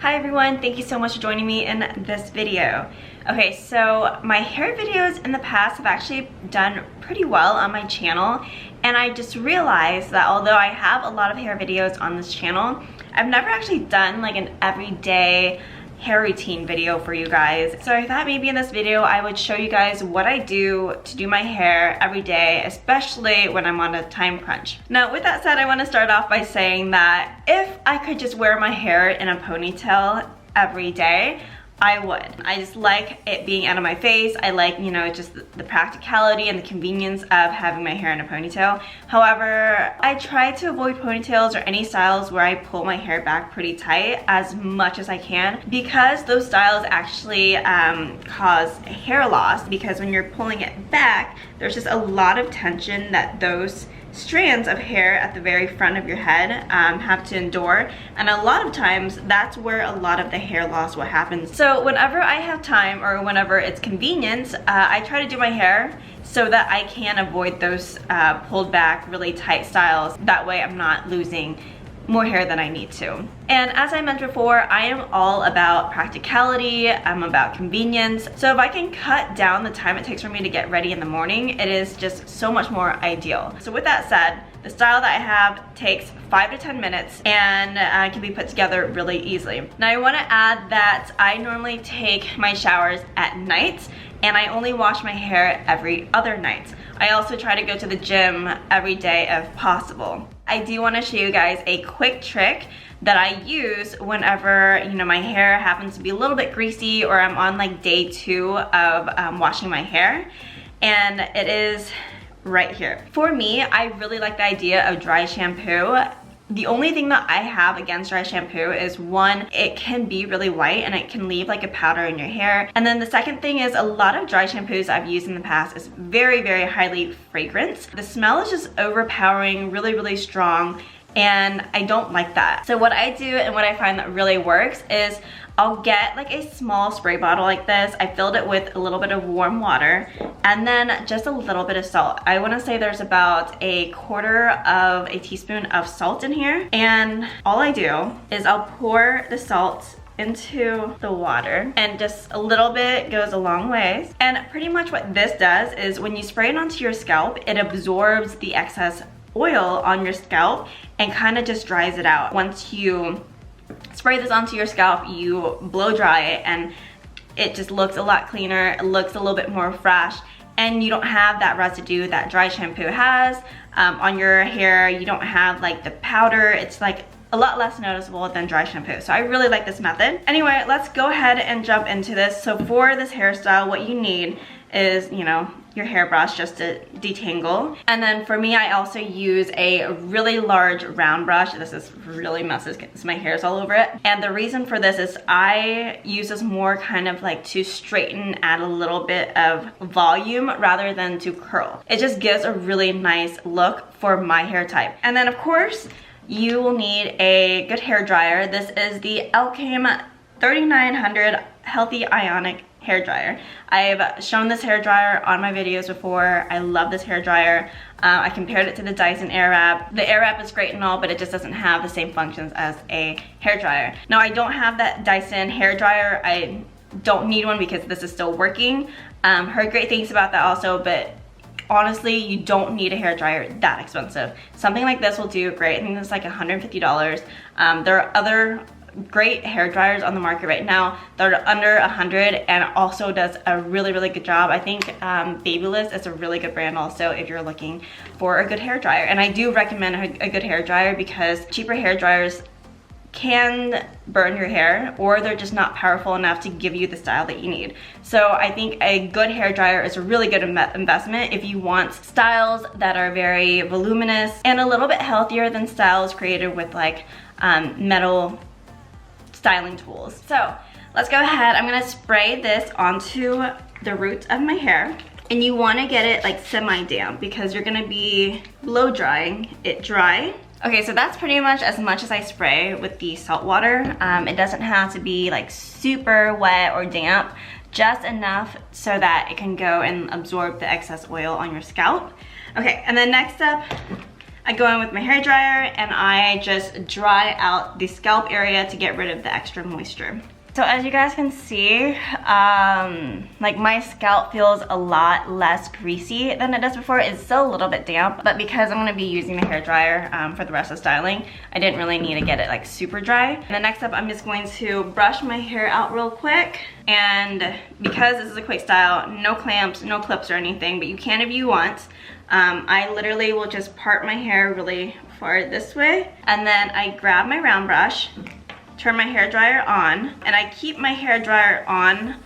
Hi everyone, thank you so much for joining me in this video. Okay, so my hair videos in the past have actually done pretty well on my channel, and I just realized that although I have a lot of hair videos on this channel, I've never actually done like an everyday hair routine video for you guys. So I thought maybe in this video I would show you guys what I do to do my hair every day, especially when I'm on a time crunch. Now with that said, I want to start off by saying that if I could just wear my hair in a ponytail every day, I would. I just like it being out of my face. I like, you know, just the practicality and the convenience of having my hair in a ponytail. However, I try to avoid ponytails or any styles where I pull my hair back pretty tight as much as I can, because those styles actually cause hair loss, because when you're pulling it back, there's just a lot of tension that those strands of hair at the very front of your head have to endure, and a lot of times that's where a lot of the hair loss will happen. So whenever I have time or whenever it's convenient, I try to do my hair so that I can avoid those pulled back really tight styles. That way I'm not losing more hair than I need to. And as I mentioned before, I am all about practicality, I'm about convenience. So if I can cut down the time it takes for me to get ready in the morning, it is just so much more ideal. So with that said, the style that I have takes 5 to 10 minutes and can be put together really easily. Now I want to add that I normally take my showers at night, and I only wash my hair every other night. I also try to go to the gym every day if possible. I do want to show you guys a quick trick that I use whenever, you know, my hair happens to be a little bit greasy or I'm on like day 2 of washing my hair, and it is right here. For me, I really like the idea of dry shampoo. The only thing that I have against dry shampoo is, one, it can be really white and it can leave like a powder in your hair. And then the second thing is, a lot of dry shampoos I've used in the past is very, very highly fragrant. The smell is just overpowering, really, really strong, and I don't like that. So what I do and what I find that really works is I'll get like a small spray bottle like this. I filled it with a little bit of warm water and then just a little bit of salt. I want to say there's about 1/4 teaspoon of salt in here, and all I do is I'll pour the salt into the water, and just a little bit goes a long ways. And pretty much what this does is when you spray it onto your scalp, it absorbs the excess oil on your scalp and kind of just dries it out. Once you spray this onto your scalp, you blow dry it and it just looks a lot cleaner, it looks a little bit more fresh, and you don't have that residue that dry shampoo has on your hair. You don't have like the powder. It's like a lot less noticeable than dry shampoo. So I really like this method. Anyway, let's go ahead and jump into this. So for this hairstyle, what you need is, you know, your hairbrush just to detangle. And then for me, I also use a really large round brush. This is really messy because my hair's all over it. And the reason for this is I use this more kind of like to straighten, add a little bit of volume rather than to curl. It just gives a really nice look for my hair type. And then of course, you will need a good hair dryer. This is the Elcame 3900 Healthy Ionic hair dryer. I've shown this hair dryer on my videos before. I love this hair dryer. I compared it to the Dyson Airwrap. The Airwrap is great and all, but it just doesn't have the same functions as a hair dryer. Now I don't have that Dyson hair dryer. I don't need one because this is still working. Heard great things about that also, but honestly, you don't need a hair dryer that expensive. Something like this will do great. I think it's like $150. There are other great hair dryers on the market right now that are under $100 and also does a really, really good job. I think Babyliss is a really good brand also if you're looking for a good hair dryer. And I do recommend a good hair dryer because cheaper hair dryers can burn your hair, or they're just not powerful enough to give you the style that you need. So I think a good hair dryer is a really good investment if you want styles that are very voluminous and a little bit healthier than styles created with like metal styling tools. So let's go ahead. I'm gonna spray this onto the roots of my hair, and you want to get it like semi-damp because you're gonna be blow drying it dry. Okay, so that's pretty much as I spray with the salt water. It doesn't have to be like super wet or damp, just enough so that it can go and absorb the excess oil on your scalp. Okay, and then next up, I go in with my hair dryer and I just dry out the scalp area to get rid of the extra moisture. So as you guys can see, like my scalp feels a lot less greasy than it does before. It's still a little bit damp, but because I'm gonna be using the hair dryer for the rest of the styling, I didn't really need to get it like super dry. And then next up, I'm just going to brush my hair out real quick. And because this is a quick style, no clamps, no clips or anything, but you can if you want. I literally will just part my hair really far this way, and then I grab my round brush, turn my hair dryer on, and I keep my hair dryer on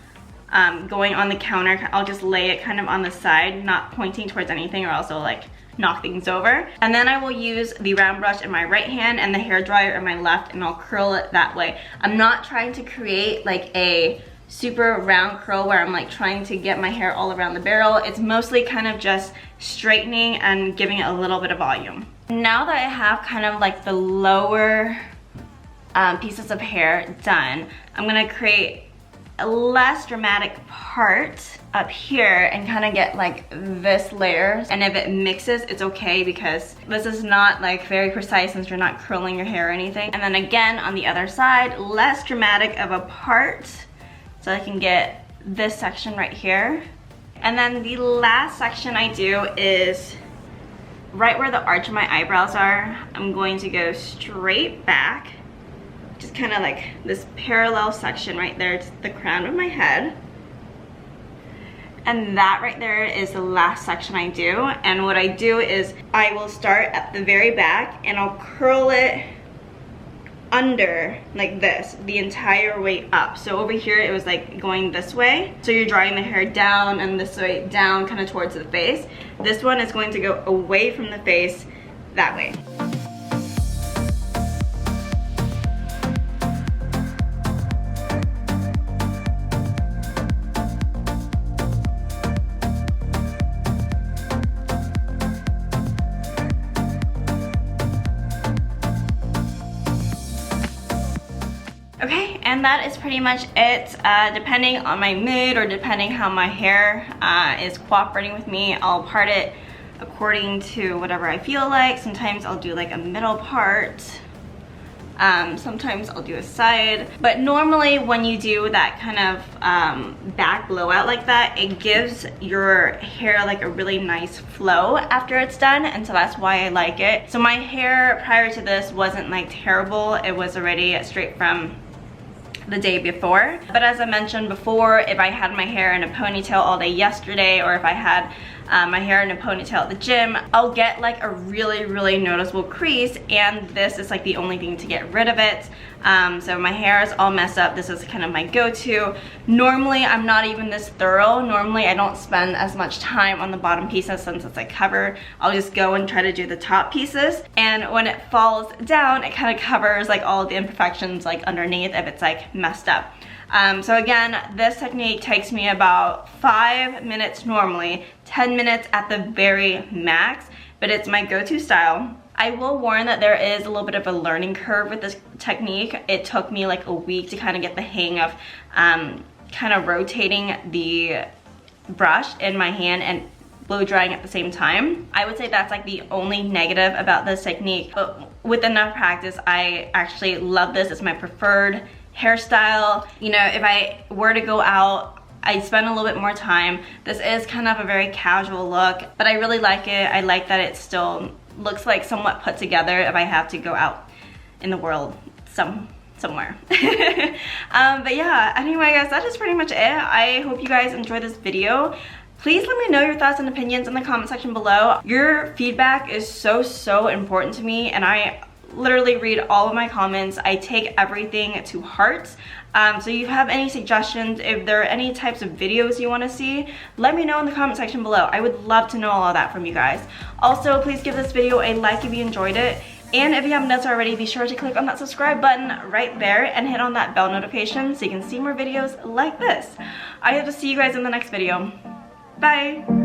going on the counter. I'll just lay it kind of on the side, not pointing towards anything or else it'll like knock things over. And then I will use the round brush in my right hand and the hair dryer in my left, and I'll curl it that way. I'm not trying to create like a super round curl where I'm like trying to get my hair all around the barrel. It's mostly kind of just straightening and giving it a little bit of volume. Now that I have kind of like the lower pieces of hair done, I'm gonna create a less dramatic part up here and kind of get like this layer. And if it mixes, it's okay because this is not like very precise since you're not curling your hair or anything. And then again on the other side, less dramatic of a part, so I can get this section right here. And then the last section I do is right where the arch of my eyebrows are. I'm going to go straight back, just kind of like this parallel section right there to the crown of my head. And that right there is the last section I do. And what I do is I will start at the very back and I'll curl it under like this the entire way up. So over here it was like going this way, so you're drawing the hair down and this way down kind of towards the face. This one is going to go away from the face that way. Okay, and that is pretty much it. Depending on my mood or depending how my hair is cooperating with me, I'll part it according to whatever I feel like. Sometimes I'll do like a middle part. Sometimes I'll do a side. But normally when you do that kind of back blowout like that, it gives your hair like a really nice flow after it's done, and so that's why I like it. So my hair prior to this wasn't like terrible. It was already straight from the day before. But as I mentioned before, if I had my hair in a ponytail all day yesterday, or if I had my hair in a ponytail at the gym, I'll get like a really noticeable crease, and this is like the only thing to get rid of it. So my hair is all messed up. This is kind of my go-to. Normally I'm not even this thorough. Normally I don't spend as much time on the bottom pieces since it's like cover. I'll just go and try to do the top pieces, and when it falls down it kind of covers like all of the imperfections like underneath if it's like messed up. So again, this technique takes me about 5 minutes normally, 10 minutes at the very max, but it's my go-to style. I will warn that there is a little bit of a learning curve with this technique. It took me like a week to kind of get the hang of kind of rotating the brush in my hand and blow drying at the same time. I would say that's like the only negative about this technique, but with enough practice, I actually love this. It's my preferred hairstyle. You know, if I were to go out, I'd spend a little bit more time. This is kind of a very casual look, but I really like it. I like that it still looks like somewhat put together if I have to go out in the world somewhere. But yeah, anyway guys, that is pretty much it. I hope you guys enjoyed this video. Please let me know your thoughts and opinions in the comment section below. Your feedback is so important to me, and I literally read all of my comments. I take everything to heart. So if you have any suggestions, if there are any types of videos you want to see, let me know in the comment section below. I would love to know all of that from you guys. Also, please give this video a like if you enjoyed it. And if you haven't done so already, be sure to click on that subscribe button right there and hit on that bell notification so you can see more videos like this. I hope to see you guys in the next video. Bye!